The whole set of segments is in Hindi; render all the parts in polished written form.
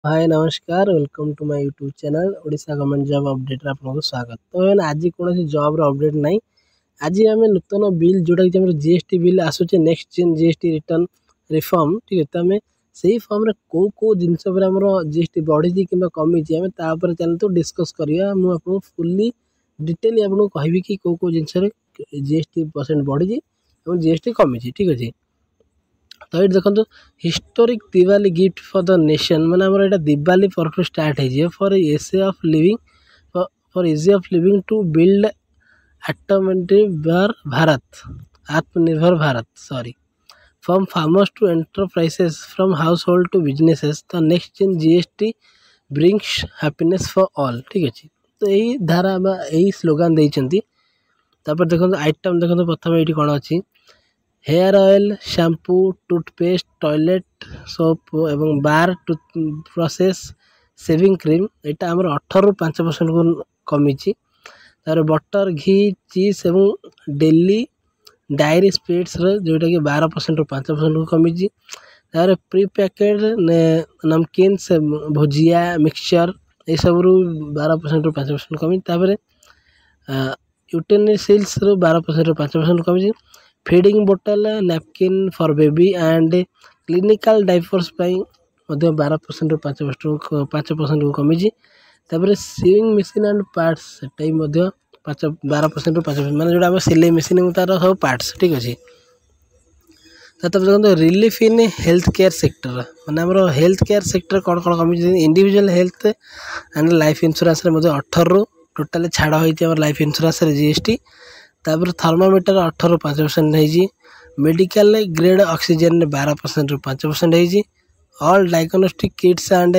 हाय नमस्कार welcome to my YouTube channel Odisha government job update आपको स्वागत। तो आज कौन जॉब अपडेट ना आज आम नूतन बिल जोटा कि जीएसटी बिल आसूचे next gen GST return reform ठीक है। तो आम से फॉर्म कौ कौ जिनस जीएसटी बढ़ी कि कमी आम चलते डिस्कस करा मुझे फुल्ली डिटेल आपको कहबी कि कौ कौ जिनस जीएसटी परसेंट बढ़ी और जीएसटी कमी ठीक अच्छे। तो ये देखो historic Diwali gift for the nation माने हमर एटा दिवाली पर्व स्टार्ट है for easy of living for easy of living to build Atmanirbhar Bharat Atmanirbhar Bharat sorry from farmers to enterprises from household to businesses the next gen GST brings happiness for all ठीक अच्छे। तो यही धारा यही स्लोगान देइचंती। तापर देखो आइटम देखो प्रथम ये कौन अच्छी hair oil shampoo toothpaste toilet soap एवं bar toothbrushes shaving cream यहाँ आम 18 ରୁ 5% को कमी। तार बटर घी चीज एवं डेली डायरी स्पीड्स जोटा कि 12% ରୁ 5% को कमी। तार प्री पैकेड नमकीन से भुजिया मिक्सचर ये सब 12% ରୁ 5% कमी। तापर यूटेनसिल्स 12% ରୁ 5% कमी। फीडिंग बोतल napkin for baby and clinical diapers 12% ରୁ 5% को कमी। तापर सिविंग मशीन एंड पार्ट्स से 12% ରୁ 5% माने जोड़ा सिलाई मशीन तार सब पार्ट्स ठीक अच्छे। तब देखो relief in health care sector माने हमरो हेल्थ केयर सेक्टर कौन कौन कमी individual health and life insurance 18 ରୁ टोटाल छाड़ होती लाइफ इंश्योरेंस जीएसटी। तापर थर्मोमीटर 18 ରୁ 5% है। मेडिकल ग्रेड ऑक्सीजन 12% ରୁ 5% है। All diagnostic Kitts and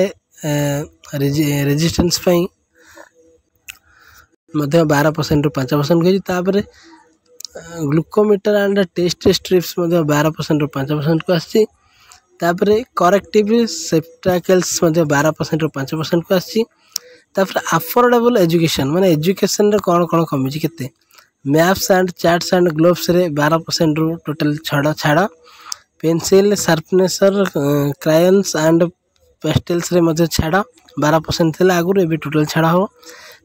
resistance 12% ରୁ 5% है। तापर ग्लूकोमीटर एंड टेस्ट स्ट्रिप्स 12% ରୁ 5% को आसी। तापर करेक्टिव सेप्टाकल्स 12% ରୁ 5% को आसी। तापर अफोर्डेबल एजुकेशन माने एजुकेशन रे कौन कौन कमी केते maps and charts and globes रे 12% रू टोटल छाड़। Pencil sharpeners crayons and pastels रे मध्य छाड़ 12% थे आगुरी ए टोटल छाड़ हम।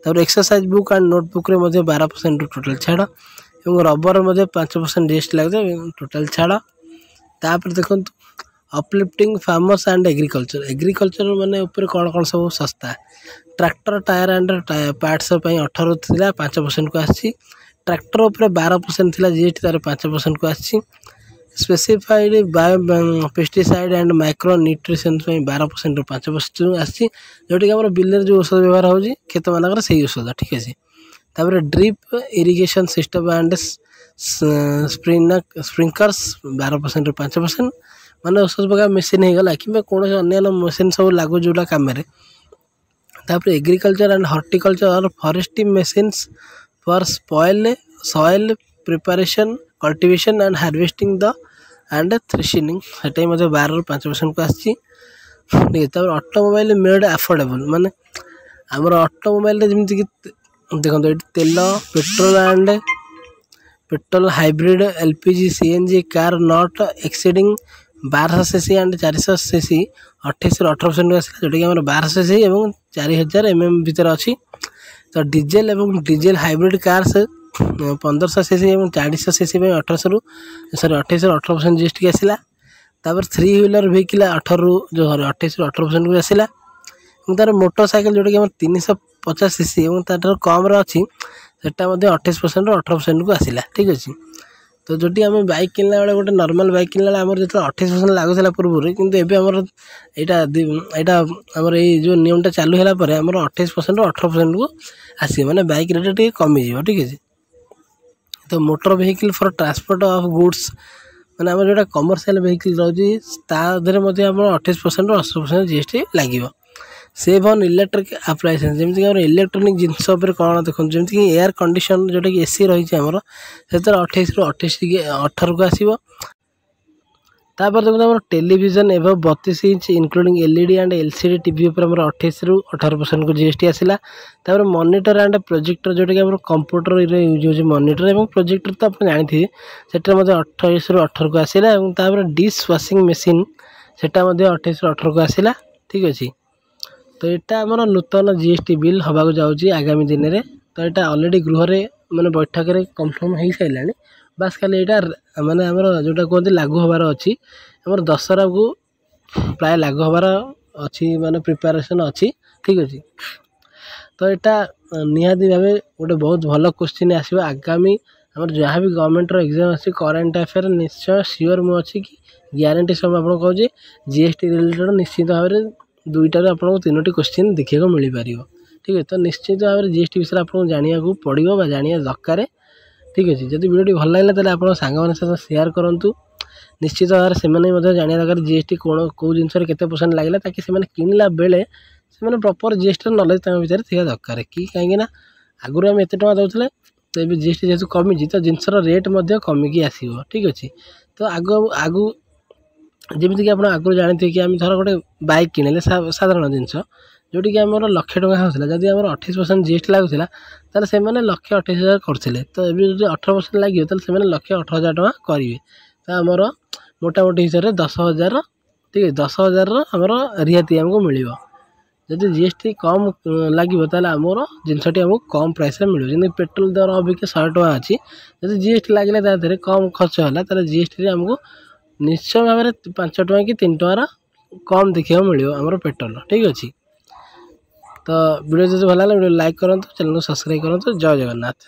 तापर एक्सरसाइज बुक एंड नोटबुक रे मध्य 12% रू टोटल छाड़ और रबर मध्य 5% जीएसटी लगे टोटल छाड़। तापर देखो अपलिफ्टिंग फार्मर्स एंड एग्रीकल्चर माने ऊपर कौन कौन सब सस्ता ट्रैक्टर टायर एंड पार्ट्स 18 थिला 5% को आसी। ट्रैक्टर उपर 12% थिला जीएसटी तार 5% को आसी। Specified bio pesticide and micro nutrition 12% ରୁ 5% आसी जोटा कि आम बिल जो औषध व्यवहार होगी खेत मानक से औषध ठीक अच्छे। तापर drip irrigation system and sprinklers 12% ରୁ 5% माने औषध पका मेसीन होगा कि कौन अन्य मेसीन सब लागू जोटा कम। तापर एग्रीकल्चर एंड हॉर्टिकल्चर और forestry machines for soil preparation cultivation and harvesting the end threshing से 12 ରୁ 5% को आसी। ऑटोमोबाइल मेड अफोर्डेबल माने आमर ऑटोमोबाइल जमीक देखो ये तेल petrol hybrid LPG CNG car not exceeding 1200 CC and 400 CC 28 ରୁ 18% को आसा जोटा कि 1200 सीसी और 4000 mm भितर अच्छी। तो डीजेल और डीजेल हाइब्रिड कार्स 1500 सीसी और 400 सीसी 28 ରୁ 18% जीएसटी आसला। तापर 3 व्हीलर व्हीकल 28 ରୁ 18% को आसला। तार मोटरसाइकेल जोटा कि 350 सीसी और तार कम अच्छी से 28% ରୁ 18% को आसला ठीक अच्छे। तो जोटी आम बाइक किनला बेले गोटे नॉर्मल बाइक किनला आम जो 28% लगुला पूर्व किंतु एबे आमर यहाँ आमर जो नियमटा चालू है 28% ରୁ 18% को आसी माने बाइक रेट टे कमी ठीक है। तो motor vehicle for transport of goods माने आम जो कमर्शियल व्हीकल रोजी 28% ରୁ 80% जीएसटी लगे। Save on electric appliances जमीक electronic जिनस कौन देखो जमीक एयर कंडीशन जोटा कि एसी रही है 28 ରୁ 18 को आसो। तापर देखो टेलीविजन एवं 32 inch including LED and LCD TV उपर 28 ରୁ 18% को जीएसटी आसला। तापर मॉनिटर एंड प्रोजेक्टर जोटा कि कंप्यूटर यूज हो मॉनिटर और प्रोजेक्टर तो आप जानी से 28 ରୁ 18 को आसला। तापर डिश वाशिंग मशीन से 28 ରୁ 18 को आसला ठीक अच्छे। तो यहाँ आमर नूतन जीएसटी बिल हवा जाऊँगी आगामी दिन में। तो यहाँ अलरेडी गृह माने बैठक में कन्फर्म हो सारा बास खाली यहाँ माने आमर जोटा कहते लागू हबार अच्छी आमर दशहरा को प्राय लागू हबार अच्छी माने प्रिपेरेसन अच्छी ठीक अच्छे। तो यहाँ निहाती भाव गोटे बहुत भल क्वेश्चन आसो आगामी आमर जहाँ भी गवर्नमेंट एग्जाम आसी करेन्ट अफेयर निश्चय सियोर मुझे कि ग्यारंटी सब आप कहे जीएसटी रिलेटेड निश्चित भाव में 2टार आपको 3टी क्वेश्चन देखा मिल पार ठीक है। तो निश्चित भाव में जीएसटी विषय आपको जाना पड़ो जाना दरकार ठीक अच्छे। जब वीडियो भल लगे तेल आप सांग सहित सेयार करूँ निश्चित भाव में जाना दरकार जीएसटी कौन कौ जिनस केते परसेंट लगे ताकि से किणला बेले से प्रॉपर जीएसटी नॉलेज भर थी दरकार कि कहीं आगुरी आम एत दौले तो ये जीएसटी जेहतु कमी तो जिनसर रेट कमिकी आसो ठीक अच्छे। तो आगु जमीक आप आगुरी जानते कि आम धर गोटे बाइक किणिले साधारण जिनस जोटी आम 1,00,000 टଙ୍କା होता जदि आम 28% जीएसटी लगुला तो से 1,28,000 करते तो ये जो 18% लगे तो 1,18,000 टଙ୍କା करेंगे। तो आमर मोटामोटी हिसाब से 10,000 ठीक है 10,000 आमर रिहाती आमको मिल जदि जीएसटी कम लगे तो आमर जिनसटी आमको कम प्राइस मिले जमी पेट्रोल दर अबिका 100 टଙ୍କା अच्छी जब जीएसटी लगे तादेह कम खर्च है तो जीएसटी आमको निश्चय भाव में 5 टଙ୍କା कि 3 टଙ୍କାର कम देखा मिले आमर पेट्रोल ठीक अच्छे। तो वीडियो जो भल लगे वीडियो लाइक करूँ चैनल को सब्सक्राइब करूँ। जय जगन्नाथ।